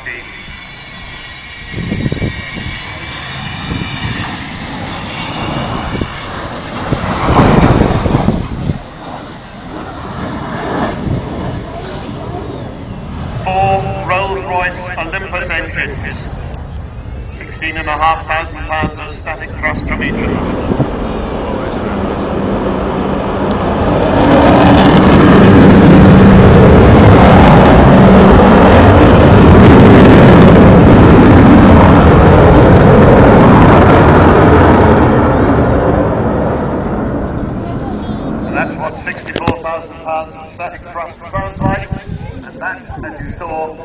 team. Rolls-Royce Olympus engines, 16,500 pounds of static thrust from each of them. And that's what 64,000 pounds of static thrust sounds like, and that, as you saw,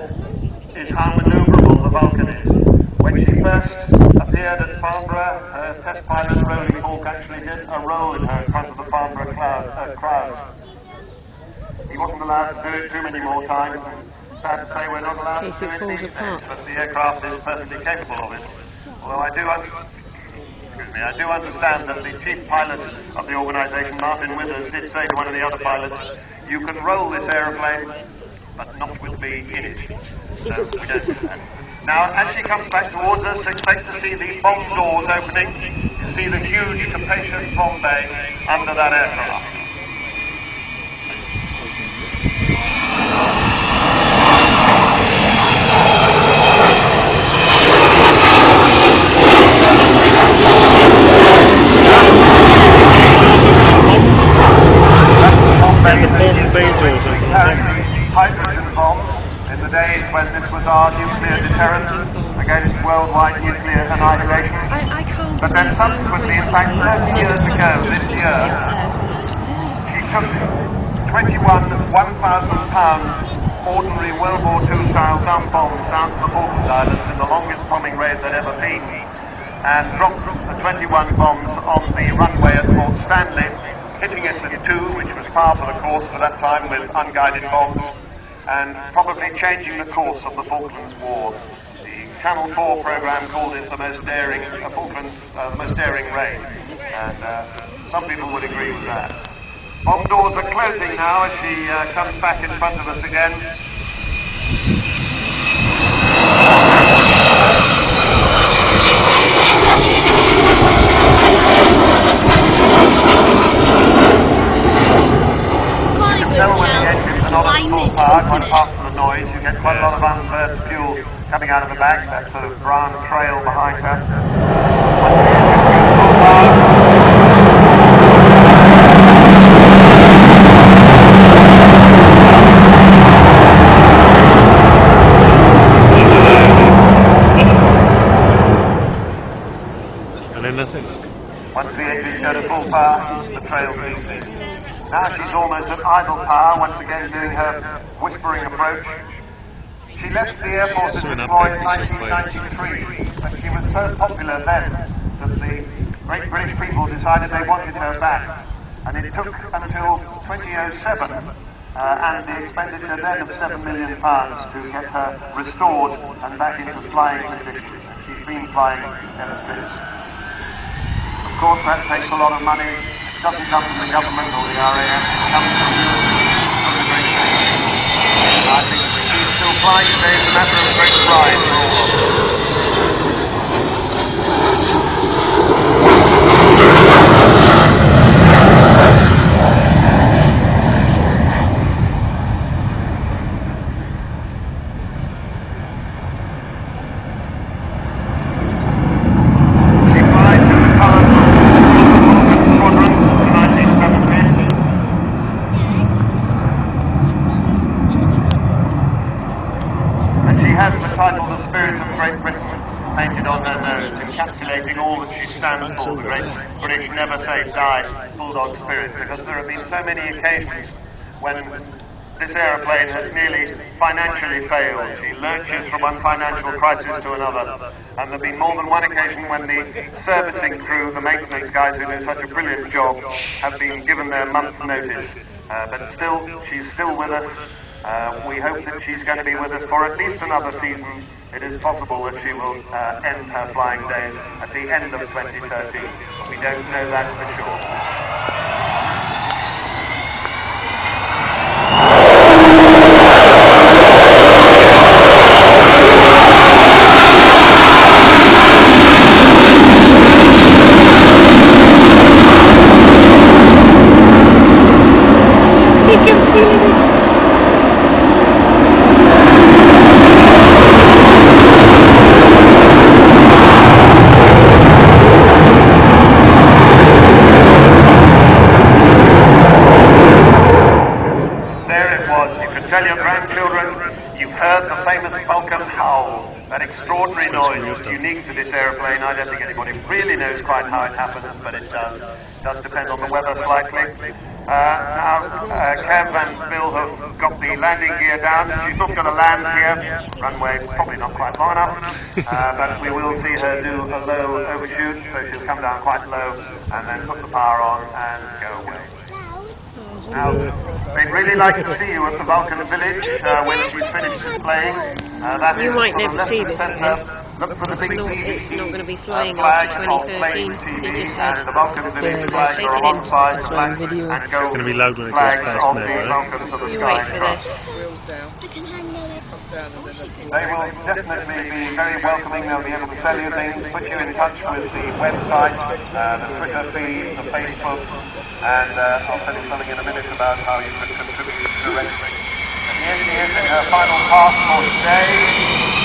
is how manoeuvrable the Vulcan is. When she first appeared at Farnborough, her test pilot Rolling Hawk actually did a roll in her in front of the Farnborough crowds. He wasn't allowed to do it too many more times. Sad to say we're not allowed to do it these days, but the aircraft is perfectly capable of it. Although I do understand that the chief pilot of the organisation, Martin Withers, did say to one of the other pilots, "You can roll this aeroplane, but not with me in it." So we don't do that. Now, as she comes back towards us, expect to see the bomb doors opening. You see the huge, capacious bomb bay under that aircraft. Hydrogen bombs in the days when this was our nuclear deterrent against worldwide nuclear annihilation. But then subsequently, in fact 30 years ago this year, she took 21 1,000-pound ordinary World War II style dumb bombs down to the Vulcan Islands in the longest bombing raid there'd ever been, and dropped the 21 bombs on the runway at Port Stanley, hitting it with 2, which was par for the course for that time with unguided bombs, and probably changing the course of the Falklands War. The Channel 4 program called it the most daring Falklands, the most daring raid, and some people would agree with that. Bomb doors are closing now as she comes back in front of us again. Quite apart from the noise, you get quite a lot of unburnt fuel coming out of the back, that sort of brown trail behind her. Once the engines go to full power, the trail ceases. Now she's almost at idle power, once again doing her whispering approach. She left the Air Force in Deploy in 1993, but she was so popular then that the great British people decided they wanted her back. And it took until 2007 and the expenditure then of £7 million to get her restored and back into flying conditions. And she's been flying ever since. Of course, that takes a lot of money. It doesn't come from the government or the RAF. It comes from the great nation. I think she's still flying today is a matter of great pride for all of us. Encapsulating all that she stands for, the great British never say die bulldog spirit, because there have been so many occasions when this aeroplane has nearly financially failed. She lurches from one financial crisis to another, and there have been more than one occasion when the servicing crew, the maintenance guys who do such a brilliant job, have been given their month's notice. But still, she's still with us. We hope that she's going to be with us for at least another season. It is possible that she will end her flying days at the end of 2013, but we don't know that for sure. heard the famous Vulcan howl, that extraordinary noise that's unique to this aeroplane. I don't think anybody really knows quite how it happens, but it does. It does depend on the weather slightly. Now, Kev and Bill have got the landing gear down. She's not going to land here. Runway probably not quite long enough, but we will see her do a low overshoot, so she'll come down quite low and then put the power on and go away. Now, we'd really like to see you at the Vulcan Village when she's finished displaying. You might never see this again. Look for the big It's not going to be flying after 2013. He just said. The Vulcan Village flags are alongside the flag and go It's going to be loud when it goes flags past of now, the right? Vulcans of the You Sky wait for Trust. this. They will definitely be very welcoming. They'll be able to sell you things, put you in touch with the website, the Twitter feed, the Facebook, and I'll tell you something in a minute about how you can contribute directly. And here she is in her final pass for today.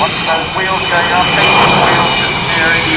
Watch those wheels going up, 18 wheels just steering.